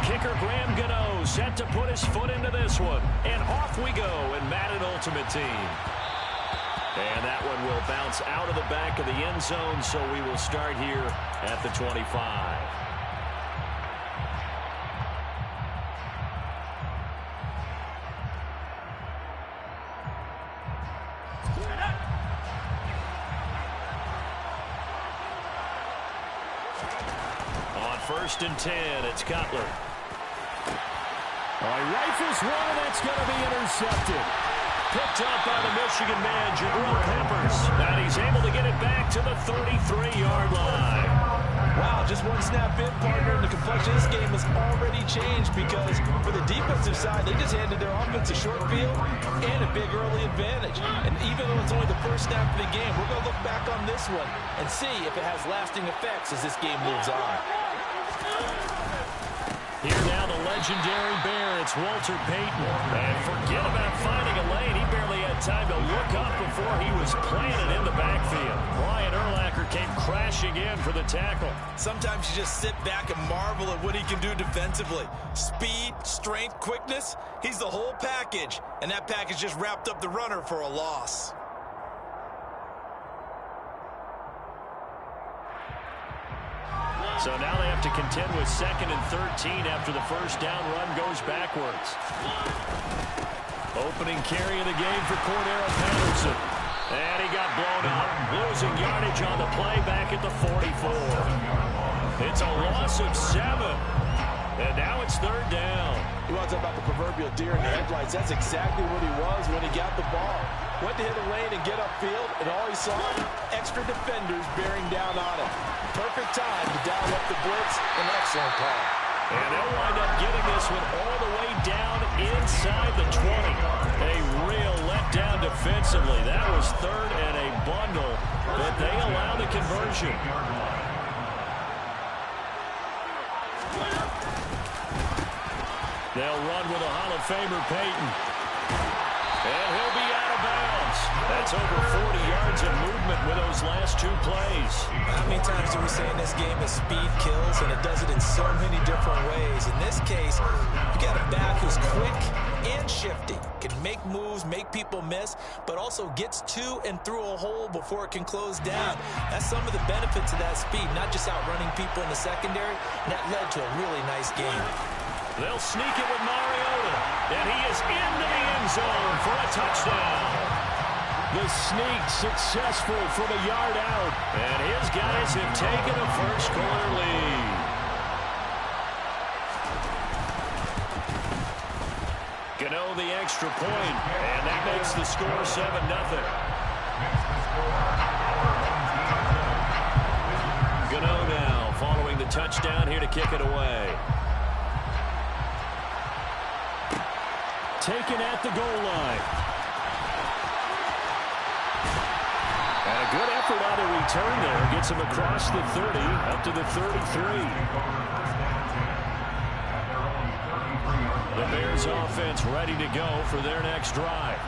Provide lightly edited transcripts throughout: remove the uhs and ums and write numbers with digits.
Kicker Graham Gano set to put his foot into this one. And off we go in Madden Ultimate Team. And that one will bounce out of the back of the end zone, so we will start here at the 25. On 1st and 10, it's Cutler. He rifles one, and that's going to be intercepted. Picked up by the Michigan man, Jabril Peppers. And he's able to get it back to the 33-yard line. Wow, just one snap in, partner, and the complexion of this game has already changed because for the defensive side, they just handed their offense a short field and a big early advantage. And even though it's only the first snap of the game, we're going to look back on this one and see if it has lasting effects as this game moves on. Here now the legendary Bear, it's Walter Payton. And forget about finding a lane. He barely had time to look up before he was planted in the backfield. Brian Urlacher came crashing in for the tackle. Sometimes you just sit back and marvel at what he can do defensively. Speed, strength, quickness, he's the whole package. And that package just wrapped up the runner for a loss. So now they have to contend with 2nd and 13 after the first down run goes backwards. Opening carry of the game for Cordero Patterson. And he got blown up, losing yardage on the play back at the 44. It's a loss of 7. And now it's 3rd down. You want to talk about the proverbial deer in the headlights. That's exactly what he was when he got the ball. Went to hit a lane and get upfield, and all he saw, extra defenders bearing down on him. Perfect time to dial up the blitz. An excellent call. And they'll wind up getting this one all the way down inside the 20. A real letdown defensively. That was 3rd and a bundle, but they allow the conversion. They'll run with a Hall of Famer, Payton. And he'll be out of bounds. That's over 40 yards of movement with those last 2 plays. How many times do we say in this game that speed kills, and it does it in so many different ways? In this case, you got a back who's quick and shifty, can make moves, make people miss, but also gets to and through a hole before it can close down. That's some of the benefits of that speed, not just outrunning people in the secondary, and that led to a really nice game. They'll sneak it with Mariota, and he is into the end zone for a touchdown. The sneak successful from a yard out. And his guys have taken a first-quarter lead. Gano the extra point, and that makes the score 7-0. Gano now following the touchdown here to kick it away. Taken at the goal line. And a good effort on the return there. Gets him across the 30, up to the 33. The Bears offense ready to go for their next drive.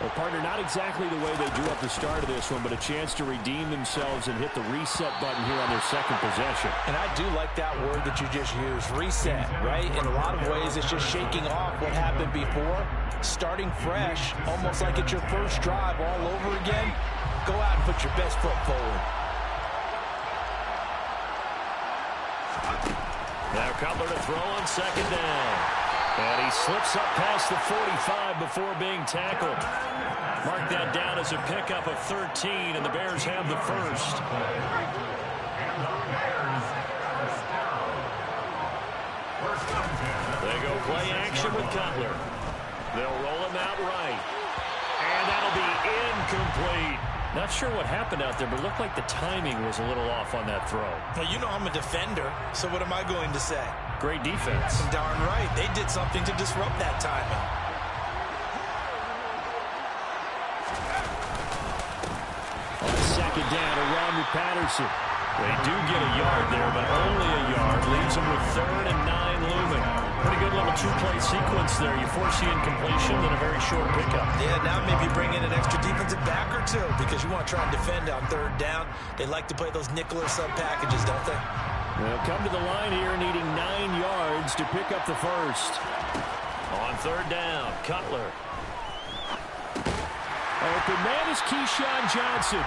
Well, partner, not exactly the way they drew up the start of this one, but a chance to redeem themselves and hit the reset button here on their second possession. And I do like that word that you just used, reset, right? In a lot of ways, it's just shaking off what happened before, starting fresh, almost like it's your first drive all over again. Go out and put your best foot forward. Now Cutler to throw on 2nd down. And he slips up past the 45 before being tackled. Mark that down as a pickup of 13, and the Bears have the first. They go play action with Cutler. They'll roll him out right. And that'll be incomplete. Not sure what happened out there, but it looked like the timing was a little off on that throw. Well, you know I'm a defender, so what am I going to say? Great defense. Darn right. They did something to disrupt that timing. On 2nd down, a run with Patterson. They do get a yard there, but only a yard. Leaves them with 3rd and 9 looming. Pretty good little 2-play sequence there. You force the incompletion, then a very short pickup. Yeah, now maybe bring in an extra defensive back or two because you want to try and defend on 3rd down. They like to play those nickel or sub packages, don't they? They'll come to the line here needing 9 yards to pick up the first. On third down, Cutler. Open man is Keyshawn Johnson.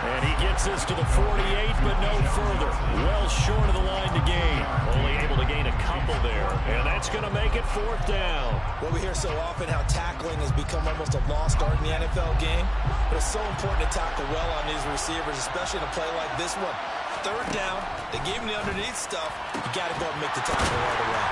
And he gets this to the 48, but no further. Well short of the line to gain. Only able to gain a couple there. And that's going to make it fourth down. Well, we hear so often how tackling has become almost a lost art in the NFL game. But it's so important to tackle well on these receivers, especially in a play like this one. Third down, they gave him the underneath stuff. You got to go and make the tackle all the way.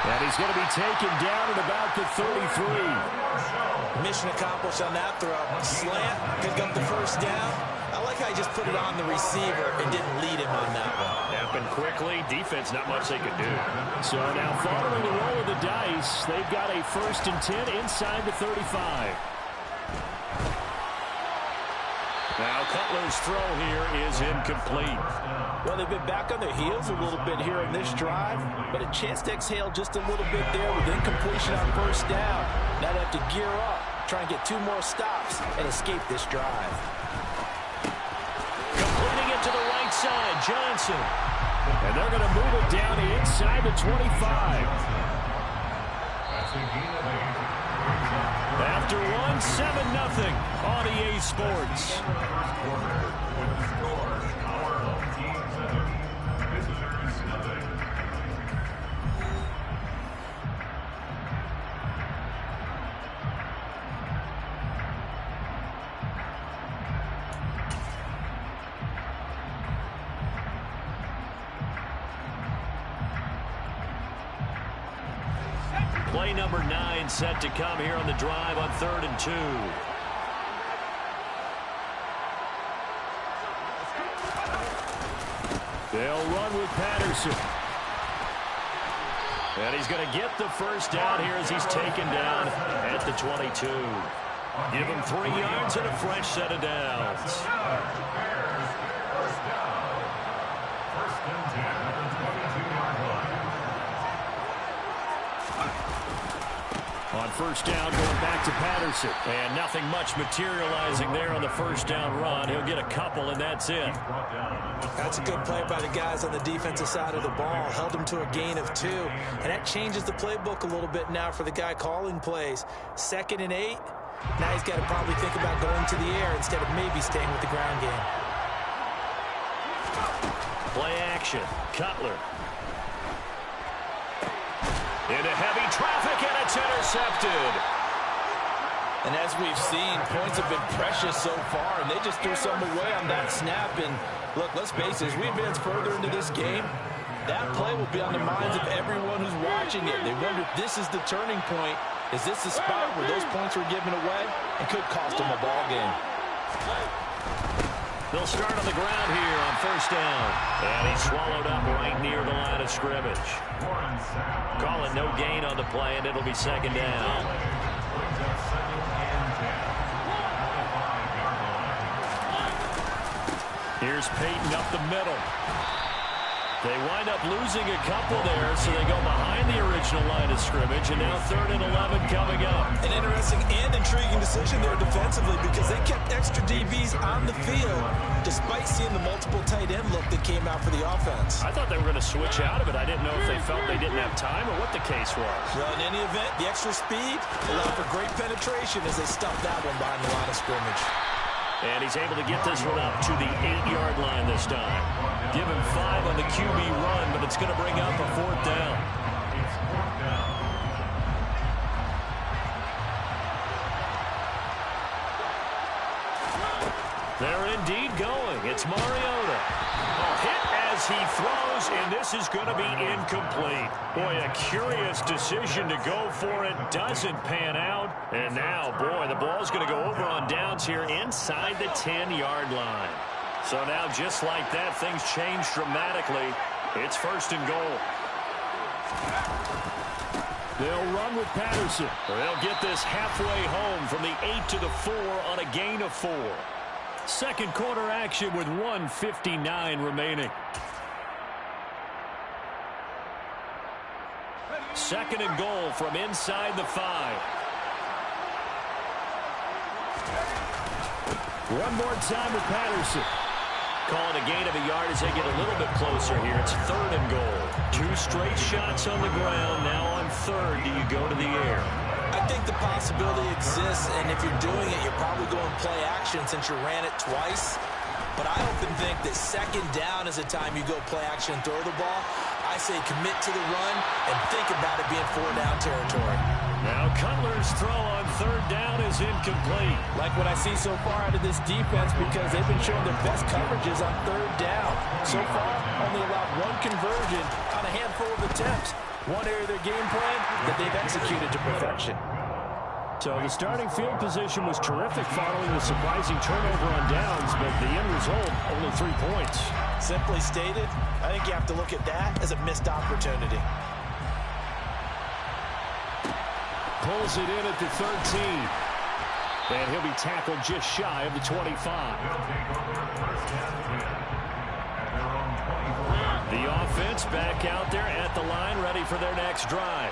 And he's going to be taken down at about the 33. Mission accomplished on that throw. Slant, pick up the first down. I like how he just put it on the receiver and didn't lead him on that one. Happened quickly. Defense, not much they could do. So now following the roll of the dice, they've got a 1st and 10 inside the 35. Now Cutler's throw here is incomplete. Well, they've been back on their heels a little bit here in this drive, but a chance to exhale just a little bit there with incompletion on first down. Now they have to gear up, try and get 2 more stops and escape this drive. Completing it to the right side, Johnson. And they're going to move it down inside the 25. After one, 7-0 on EA Sports. Play number 9 set to come here on the drive on 3rd and 2. They'll run with Patterson. And he's going to get the first down here as he's taken down at the 22. Give him 3 yards and a fresh set of downs. On first down, going back to Patterson. And nothing much materializing there on the first down run. He'll get a couple, and that's it. That's a good play by the guys on the defensive side of the ball. Held him to a gain of 2. And that changes the playbook a little bit now for the guy calling plays. 2nd and 8. Now he's got to probably think about going to the air instead of maybe staying with the ground game. Play action. Cutler. Into heavy traffic, and it's intercepted. And as we've seen, points have been precious so far, and they just threw some away on that snap. And look, let's face it, as we advance further into this game, that play will be on the minds of everyone who's watching it. They wonder if this is the turning point. Is this the spot where those points were given away and could cost them a ball game? They'll start on the ground here on first down. And he's swallowed up right near the line of scrimmage. Call it no gain on the play, and it'll be 2nd down. Here's Peyton up the middle. They wind up losing a couple there, so they go behind the original line of scrimmage, and now 3rd and 11 coming up. An interesting and intriguing decision there defensively because they kept extra DBs on the field despite seeing the multiple tight end look that came out for the offense. I thought they were going to switch out of it. I didn't know if they felt they didn't have time or what the case was. Well, in any event, the extra speed allowed for great penetration as they stuffed that one behind the line of scrimmage. And he's able to get this one up to the 8-yard line this time. Give him 5 on the QB run, but it's going to bring up a 4th down. They're indeed going. It's Mariota. A hit as he throws, and this is going to be incomplete. Boy, a curious decision to go for it. Doesn't pan out. And now, boy, the ball's going to go over on downs here inside the 10-yard line. So now, just like that, things change dramatically. It's 1st and goal. They'll run with Patterson. They'll get this halfway home from the 8 to the 4 on a gain of 4. Second quarter action with 1:59 remaining. 2nd and goal from inside the 5. One more time with Patterson. Calling a gain of a yard as they get a little bit closer here. It's 3rd and goal. 2 straight shots on the ground. Now on 3rd, do you go to the air? I think the possibility exists, and if you're doing it, you're probably going play action since you ran it twice. But I often think that 2nd down is the time you go play action and throw the ball. I say commit to the run and think about it being 4-down territory. Now Cutler's throw on 3rd down is incomplete. Like what I see so far out of this defense because they've been showing their best coverages on 3rd down. So far, only allowed 1 conversion on a handful of attempts. One area of their game plan that they've executed to perfection. So the starting field position was terrific following the surprising turnover on downs, but the end result, only 3 points. Simply stated, I think you have to look at that as a missed opportunity. Pulls it in at the 13. And he'll be tackled just shy of the 25. The offense back out there at the line, ready for their next drive.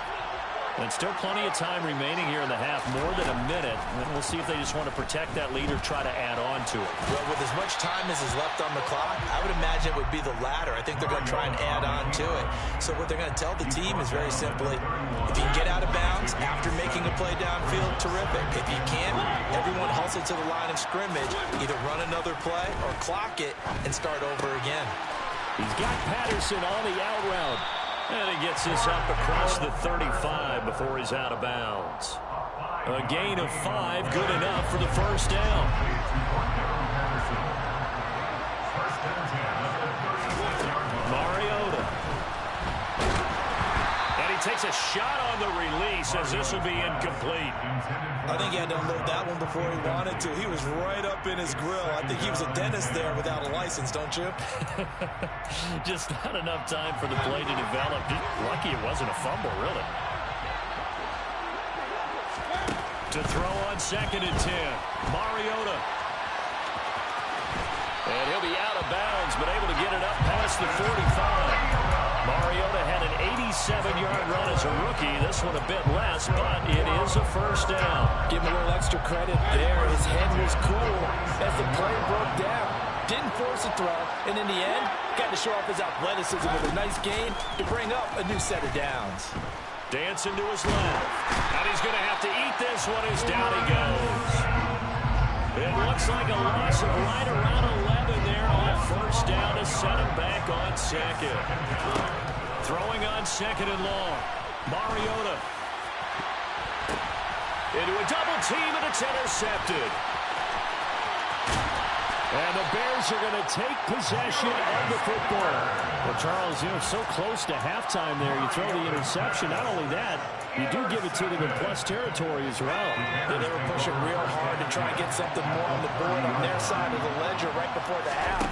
And still plenty of time remaining here in the half, more than a minute. And we'll see if they just want to protect that lead or try to add on to it. Well, with as much time as is left on the clock, I would imagine it would be the latter. I think they're going to try and add on to it. So what they're going to tell the team is very simply, if you can get out of bounds after making a play downfield, terrific. If you can't, everyone hustle to the line of scrimmage, either run another play or clock it and start over again. He's got Patterson on the out route. And he gets this up across the 35 before he's out of bounds. A gain of 5, good enough for the 1st down. Mariota. And he takes a shot on the release as this will be incomplete. I think he had to unload that one before he wanted to. He was right up in his grill. I think he was a dentist there without a license, don't you? Just not enough time for the play to develop. Just lucky it wasn't a fumble, really. To throw on 2nd and 10. Mariota. And he'll be out of bounds, but able to get it up past the 45. Mariota had an 87-yard run as a rookie. This one a bit less, but it is a 1st down. Give him a little extra credit there. His head was cool as the play broke down. Didn't force a throw, and in the end, got to show off his athleticism with a nice gain to bring up a new set of downs. Dancing to his left. And he's going to have to eat this one as down he goes. It looks like a loss of right around 11 there on 1st down to set him back on 2nd. Throwing on 2nd and long. Mariota. Into a double team, and it's intercepted. And the Bears are going to take possession of the football. Well, Charles, so close to halftime there. You throw the interception. Not only that, you do give it to them in plus territory as well. Yeah, they were pushing real hard to try and get something more on the board on their side of the ledger right before the half.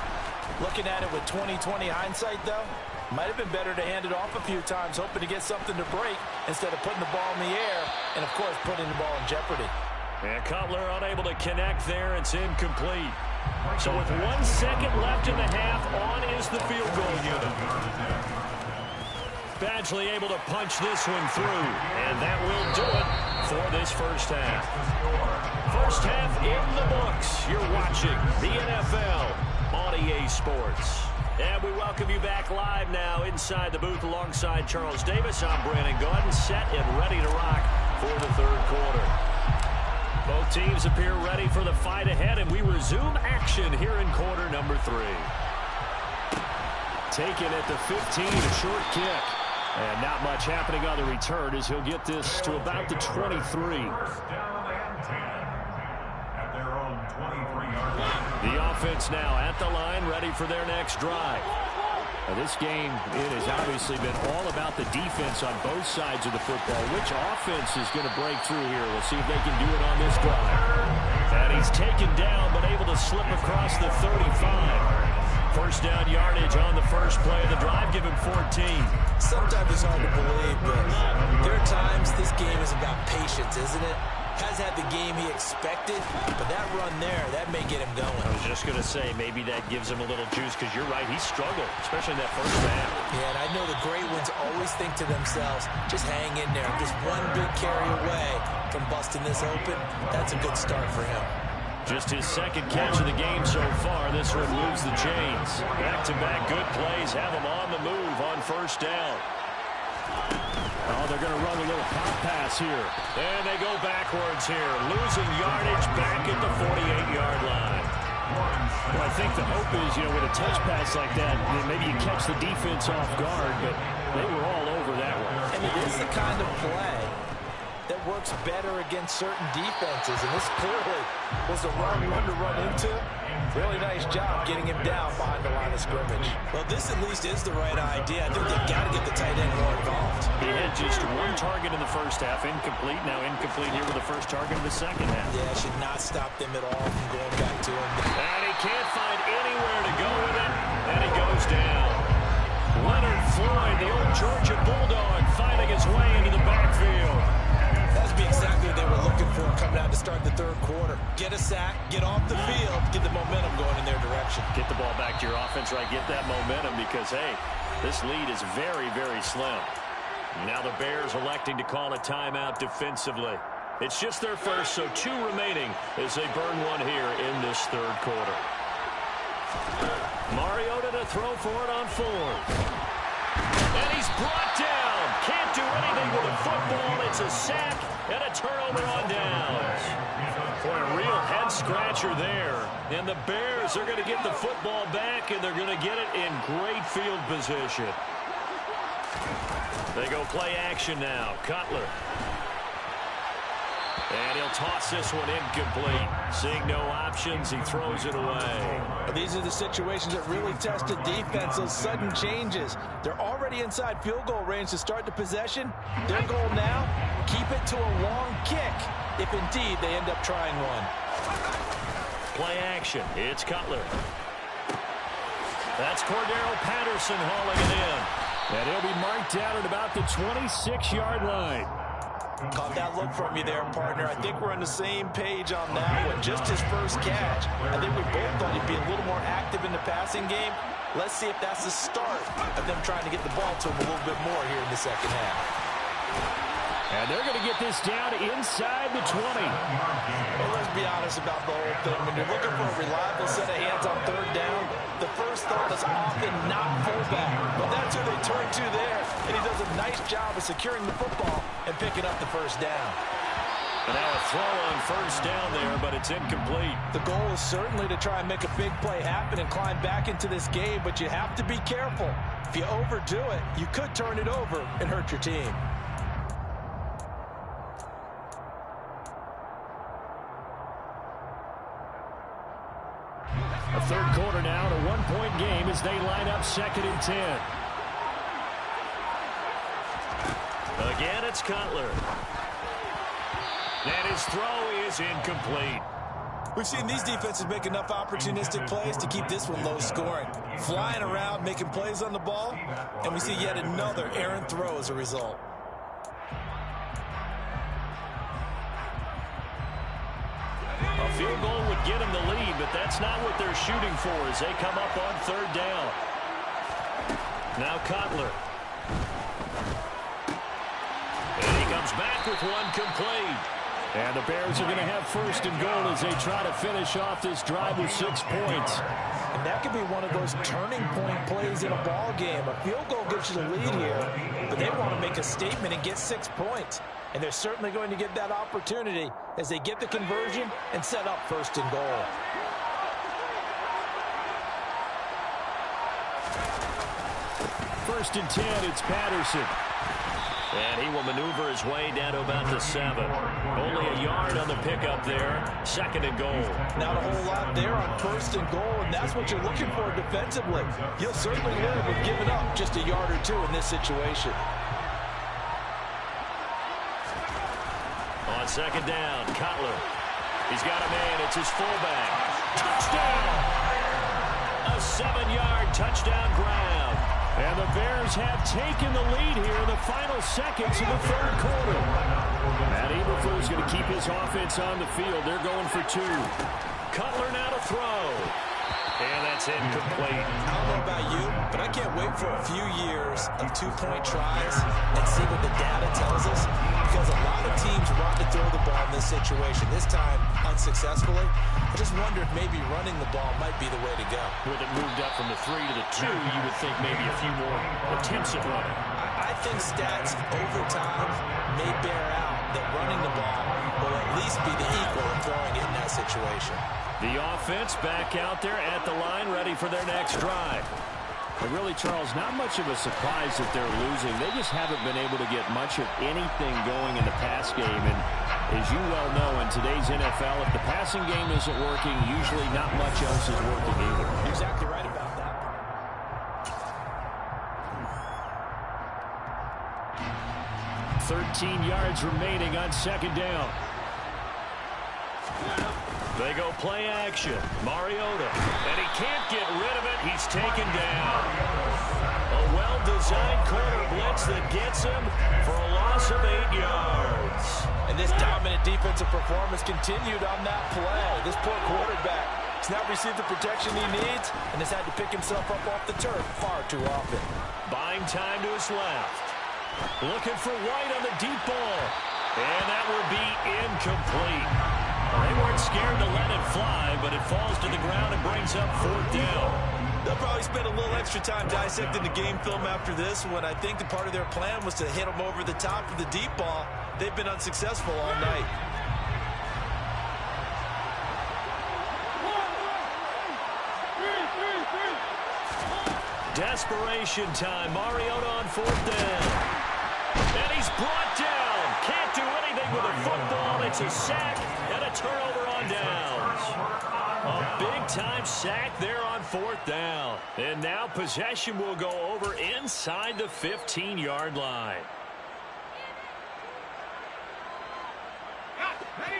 Looking at it with 20/20 hindsight, though, might have been better to hand it off a few times, hoping to get something to break instead of putting the ball in the air and, of course, putting the ball in jeopardy. And Cutler unable to connect there. It's incomplete. So with 1 second left in the half, on is the field goal unit. Badgley able to punch this one through, and that will do it for this 1st half. 1st half in the books. You're watching the NFL on EA Sports. And we welcome you back live now inside the booth alongside Charles Davis. I'm Brandon Gaudin, set and ready to rock for the 3rd quarter. Both teams appear ready for the fight ahead, and we resume action here in quarter number 3. Taken at the 15, a short kick. And not much happening on the return as he'll get this to about the 23. The offense now at the line, ready for their next drive. Now this game, it has obviously been all about the defense on both sides of the football. Which offense is going to break through here? We'll see if they can do it on this drive. And he's taken down, but able to slip across the 35. 1st down yardage on the first play of the drive. Give him 14. Sometimes it's hard to believe, but there are times this game is about patience, isn't it? Has had the game he expected, but that run there, that may get him going. I was just going to say, maybe that gives him a little juice, because you're right, he struggled, especially in that 1st half. Yeah, and I know the great ones always think to themselves, just hang in there. Just one big carry away from busting this open. That's a good start for him. Just his second catch of the game so far. This one moves the chains. Back-to-back good plays have him on the move on first down. Oh, they're going to run a little pop pass here. And they go backwards here, losing yardage back at the 48-yard line. Well, I think the hope is, with a touch pass like that, maybe you catch the defense off guard, but they were all over that one. And it is the kind of play that works better against certain defenses, and this clearly was the wrong one to run into. Really nice job getting him down behind the line of scrimmage. Well, this at least is the right idea. I think they've got to get the tight end more involved. He had just one target in the first half, incomplete. Now incomplete here with the first target in the second half. Yeah, should not stop them at all from going back to him. And he can't find anywhere to go with it, and he goes down. Leonard Floyd, the old Georgia Bulldog, finding his way into the backfield. That's exactly what they were looking for coming out to start the third quarter. Get a sack, get off the field, get the momentum going in their direction. Get the ball back to your offense, right? Get that momentum because, hey, this lead is very, very slim. Now the Bears electing to call a timeout defensively. It's just their first, so 2 remaining as they burn one here in this third quarter. Mariota to throw for it on 4th. And he's brought down. Can't do anything with the football. It's a sack and a turnover on downs. For a real head-scratcher there. And the Bears are going to get the football back, and they're going to get it in great field position. They go play action now. Cutler. And he'll toss this one incomplete. Seeing no options, he throws it away. These are the situations that really test a defense, those sudden changes. They're already inside field goal range to start the possession. Their goal now, keep it to a long kick, if indeed they end up trying one. Play action. It's Cutler. That's Cordero Patterson hauling it in. And he'll be marked down at about the 26-yard line. Caught that look from you there, partner. I think we're on the same page on that one. Just his first catch. I think we both thought he'd be a little more active in the passing game. Let's see if that's the start of them trying to get the ball to him a little bit more here in the second half. And they're going to get this down inside the 20. Well, let's be honest about the whole thing. When you're looking for a reliable set of hands on third down, the first thought is often not fullback. But that's who they turn to there. And he does a nice job of securing the football and picking up the first down. And now a throw on first down there, but it's incomplete. The goal is certainly to try and make a big play happen and climb back into this game, but you have to be careful. If you overdo it, you could turn it over and hurt your team. A third quarter now, and a one-point game as they line up 2nd and 10. Again, it's Cutler. And his throw is incomplete. We've seen these defenses make enough opportunistic plays to keep this one low scoring. Flying around, making plays on the ball, and we see yet another errant throw as a result. A field goal would get him the lead, but that's not what they're shooting for as they come up on third down. Now Cutler. And he comes back with one complete. And the Bears are going to have 1st and goal as they try to finish off this drive with 6 points. And that could be one of those turning point plays in a ball game. A field goal gives you the lead here, but they want to make a statement and get 6 points. And they're certainly going to get that opportunity as they get the conversion and set up 1st and goal. First and 10, it's Patterson. And he will maneuver his way down to about the 7. Only a yard on the pickup there. 2nd and goal. Not a whole lot there on 1st and goal, and that's what you're looking for defensively. You'll certainly live with giving up just a yard or 2 in this situation. On 2nd down, Cutler. He's got a man. It's his fullback. Touchdown! A 7-yard touchdown grab. And the Bears have taken the lead here in the final seconds of the third quarter. Matt Eberflus is going to keep his offense on the field. They're going for 2. Cutler now to throw. And that's incomplete. I don't know about you, but I can't wait for a few years of two-point tries and see what the data tells us, because a lot of teams want to throw the ball in this situation, this time unsuccessfully. I just wonder if maybe running the ball might be the way to go. With it moved up from the 3 to the 2, you would think maybe a few more attempts at running. I think stats over time may bear out that running the ball will at least be the equal of throwing it in that situation. The offense back out there at the line, ready for their next drive. But really, Charles, not much of a surprise that they're losing. They just haven't been able to get much of anything going in the pass game. And as you well know, in today's NFL, if the passing game isn't working, usually not much else is working either. You're exactly right about that. 13 yards remaining on second down. They go play action. Mariota. And he can't get rid of it. He's taken down. A well-designed corner blitz that gets him for a loss of 8 yards. And this dominant defensive performance continued on that play. This poor quarterback has not received the protection he needs and has had to pick himself up off the turf far too often. Buying time to his left. Looking for White on the deep ball. And that will be incomplete. They weren't scared to let it fly, but it falls to the ground and brings up fourth down. They'll probably spend a little extra time dissecting the game film after this one. I think the part of their plan was to hit them over the top of the deep ball. They've been unsuccessful all night. Desperation time. Mariota on fourth down. And he's brought down. Can't do anything with a football. It's a sack and a turnover on downs. A big-time sack there on fourth down. And now possession will go over inside the 15-yard line.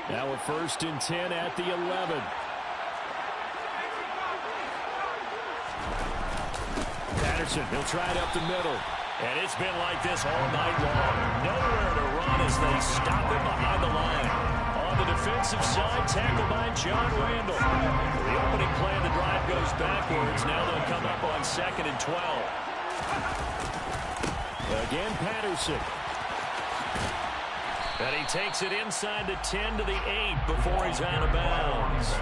Now a 1st and 10 at the 11. Patterson, he'll try it up the middle. And it's been like this all night long. Nowhere to run as they stop him behind the line. On the defensive side, tackled by John Randall. The opening play of the drive goes backwards. Now they'll come up on 2nd and 12. Again, Patterson. And he takes it inside the 10 to the 8 before he's out of bounds.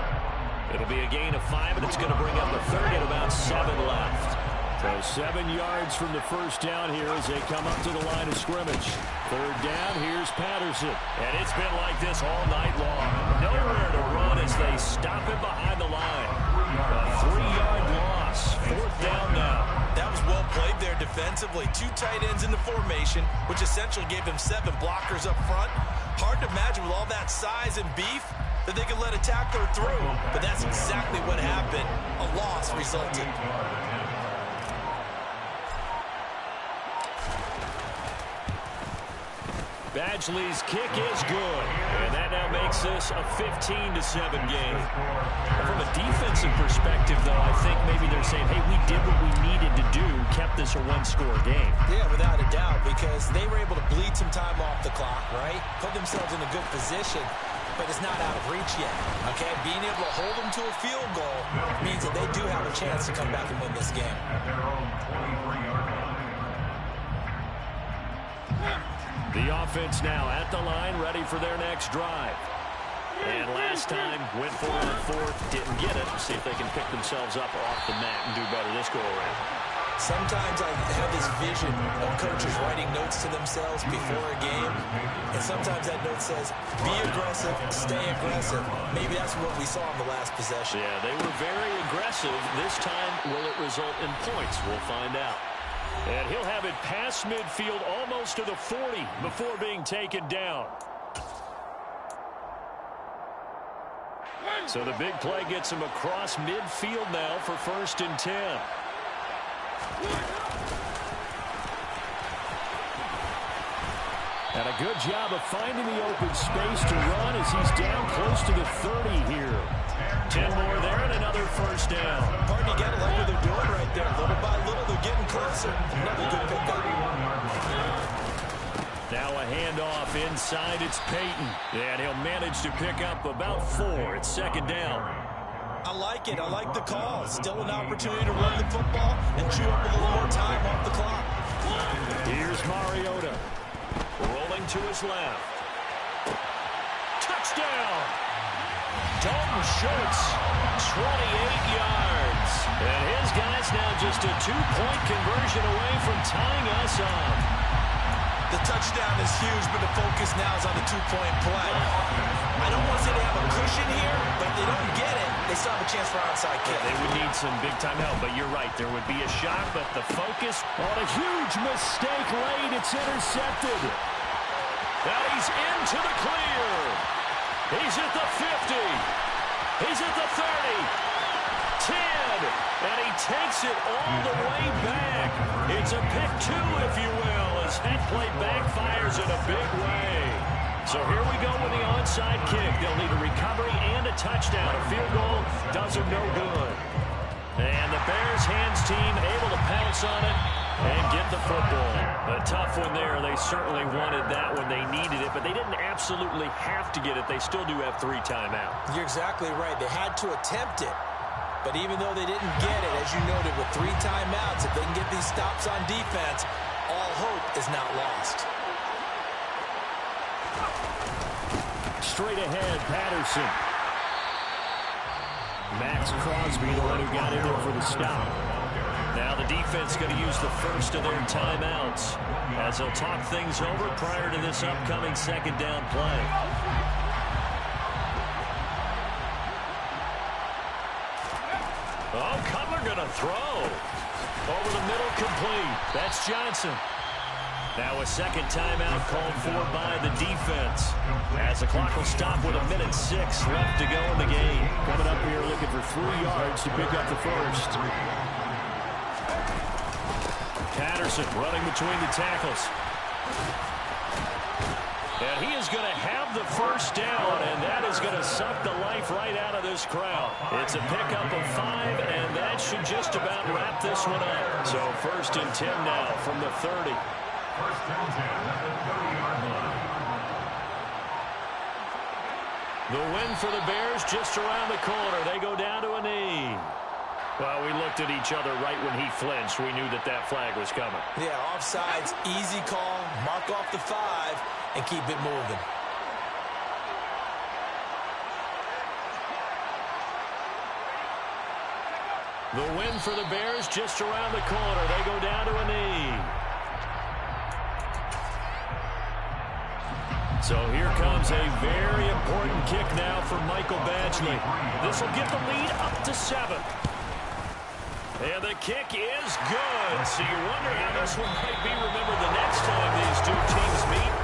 It'll be a gain of 5, and it's going to bring up a 3rd and about 7 left. So 7 yards from the first down here as they come up to the line of scrimmage. 3rd down, here's Patterson. And it's been like this all night long. Nowhere to run as they stop him behind the line. A 3-yard loss. 4th down now. That was well played there defensively. 2 tight ends in the formation, which essentially gave him 7 blockers up front. Hard to imagine with all that size and beef that they could let a tackler through. But that's exactly what happened. A loss resulted. Badgley's kick is good, and that now makes this a 15-7 game. From a defensive perspective, though, I think maybe they're saying, hey, we did what we needed to do, kept this a one-score game. Yeah, without a doubt, because they were able to bleed some time off the clock, right? Put themselves in a good position, but it's not out of reach yet, okay? Being able to hold them to a field goal means that they do have a chance to come back and win this game. The offense now at the line, ready for their next drive. And last time, went for it on 4th, didn't get it. See if they can pick themselves up off the mat and do better this go-around. Sometimes I have this vision of coaches writing notes to themselves before a game, and sometimes that note says, be aggressive, stay aggressive. Maybe that's what we saw in the last possession. Yeah, they were very aggressive. This time, will it result in points? We'll find out. And he'll have it past midfield almost to the 40 before being taken down. So the big play gets him across midfield now for 1st and 10. And a good job of finding the open space to run as he's down close to the 30 here. 10 more there and another 1st down. Hard to get it like what they're doing right there. Little by little, they're getting closer. Another good pickup. Now a handoff inside. It's Peyton. And he'll manage to pick up about 4. It's 2nd down. I like it. I like the call. Still an opportunity to run the football and chew up a little more time off the clock. Here's Mariota. Rolling to his left. Touchdown! Dalton Schultz, 28 yards. And his guy's now just a 2-point conversion away from tying us up. The touchdown is huge, but the focus now is on the 2-point play. I don't want to say they have a cushion here, but if they don't get it, they still have a chance for onside kick. They would need some big-time help, but you're right. There would be a shot, but the focus on a huge mistake late. It's intercepted. Now he's into the clear. He's at the 50. He's at the 30. 10. And he takes it all the way back. It's a pick 2, if you will, as that play backfires in a big way. So here we go with the onside kick. They'll need a recovery and a touchdown. A field goal does them no good. And the Bears hands team able to pounce on it and get the football. A tough one there. They certainly wanted that when they needed it, but they didn't absolutely have to get it. They still do have 3 timeouts. You're exactly right. They had to attempt it. But even though they didn't get it, as you noted, with 3 timeouts, if they can get these stops on defense, all hope is not lost. Straight ahead, Patterson. Max Crosby, the one who got in there for the stop. Now the defense going to use the first of their timeouts as they'll talk things over prior to this upcoming second down play. Oh, Cutler going to throw. Over the middle, complete. That's Johnson. Now a second timeout called for by the defense. As the clock will stop with 1:06 left to go in the game. Coming up here looking for 3 yards to pick up the first. Patterson running between the tackles. And he is going to have the first down, and that is going to suck the life right out of this crowd. It's a pickup of 5, and that should just about wrap this one up. So 1st and 10 now from the 30. The win for the Bears just around the corner. They go down to a knee. Well, we looked at each other right when he flinched. We knew that that flag was coming. Yeah, offsides, easy call, mark off the 5, and keep it moving. The win for the Bears just around the corner. They go down to a knee. So here comes a very important kick now for Michael Badgley. This will get the lead up to 7. And the kick is good. So you wonder how this one might be remembered the next time these two teams meet.